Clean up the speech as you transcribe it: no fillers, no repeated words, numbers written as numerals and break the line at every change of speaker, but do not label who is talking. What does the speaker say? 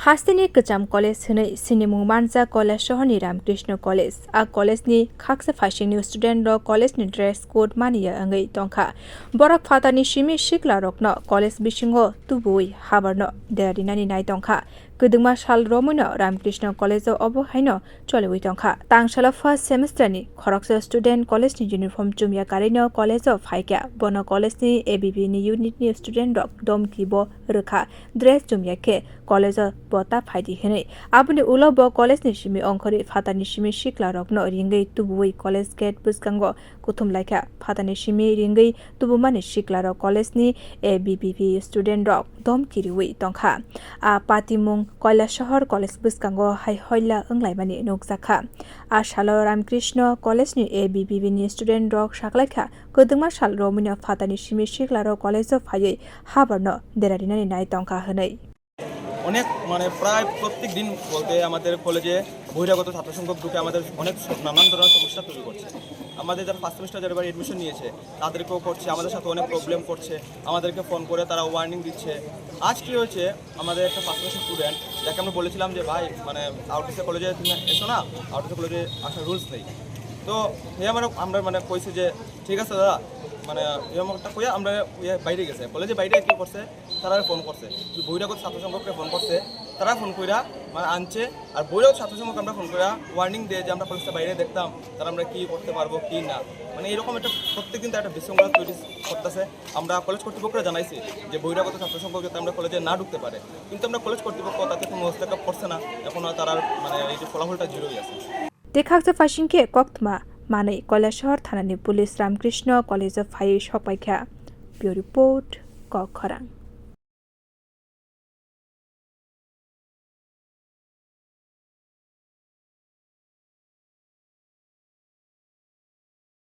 हास्तिनि गोजाम कलेज होनै सिनिमुं मानजा कैलाशहरनि रामकृष्ण कलेज आ कलेजनि खाकसे फाइसिंनि स्टुडेन्ट र कलेजनि ड्रेस कोड मानिया आङै दंखा बरक फातानि सिमि सिख्ला रकनो कलेज बिसिङो तुबुई हाबारनो देरादिनानि नाय दंखा गोदोमा साल रमैनो रामकृष्ण कलेजाव अबहायनो चलिवै दंखा तांसाला फार्स्ट सेमेस्टारनि खरकसे स्टुडेन्ट कलेजनि इउनिफर्म जुमिया कारिनो कलेजाव फाइक्या बनो कलेजनि एबिबिनि इउनिटनि स्टुडेन्ट रक दमकिबो रोखा ड्रेस जुमियाके कलेजाव बता फाइदि होनै आबुनि उलो ब कलेजनि सिमि अंखरि फातानि सिमि सिख्ला रकनो रिंगै तुबुई कलेज गेट बुसकांगो कुथुम लायखा फातानि सिमि रिंगै तुबुमानि सिख्ला रक कलेजनि एबिबिपि स्टुडेन्ट रक दमकिरिवै दंखा आ पातिमुं कैलाशहर कलेज बुसकांगो haihola ओंलायमानि नुकजाखा आ सालो रामकृष्ण कलेजनि एबिबिनि स्टुडेन्ट रक साखलायखा गोदोमा साल रमैनो फातानि सिमि सिख्ला रक कलेजाव फायै हाबारनो देरादिनानि नाय दंखा होनै
অনেক মানে প্রায় প্রত্যেক দিন বলতে আমাদের কলেজে বহিরাগত ছাত্র সংখ্যক ঢুকে আমাদের অনেক নানান ধরনের সমস্যা তৈরি করছে আমাদের যারা ফার্স্ট সেমিস্টার যারা এডমিশন নিয়েছে তাদেরকেও করছে আমাদের সাথে অনেক প্রবলেম করছে আমাদেরকে ফোন করে তারা ওয়ার্নিং দিচ্ছে আজ কি হয়েছে আমাদের একটা ফার্স্ট সেমিস্টার স্টুডেন্ট যাকে আমরা বলেছিলাম যে ভাই মানে আউটসে কলেজে তুমি এসো না আউটসে কলেজে আসার রুলস নেই তো আমরা মানে কইছি যে ঠিক আছে দাদা মানে নিয়মটা কইয়া আমরা বাইরে গেছে কলেজে বাইরে কি করছে তারা ফোন করছে বহিরাগত ছাত্র সংখ্যককে ফোন করছে তারা ফোন কইরা মানে আনছে আর বহিরাগত ছাত্র সংখ্যক আমরা ফোন কইরা ওয়ার্নিং দিয়ে যে আমরা কলেজটা বাইরে দেখতাম তারা আমরা কি করতে পারবো কি না মানে এরকম একটা প্রত্যেকদিন একটা বিশৃঙ্খলা তৈরি করতেছে আমরা কলেজ কর্তৃপক্ষরা জানাইছি যে বহিরাগত ছাত্র সংখ্যক যাতে আমরা কলেজে না ঢুকতে পারে কিন্তু আমরা কলেজ কর্তৃপক্ষ তাতে কোনো হস্তক্ষেপ করছে না এখন তারা মানে এই যে ফলাফলটা জিরোই আছে
देखाक्से फाइसिंके कक्तमा मानै कैलाशहर थानानि पुलिस रामकृष्ण कलेज फाइ सपाइखा ब्युरो रिपोर्ट कखरां।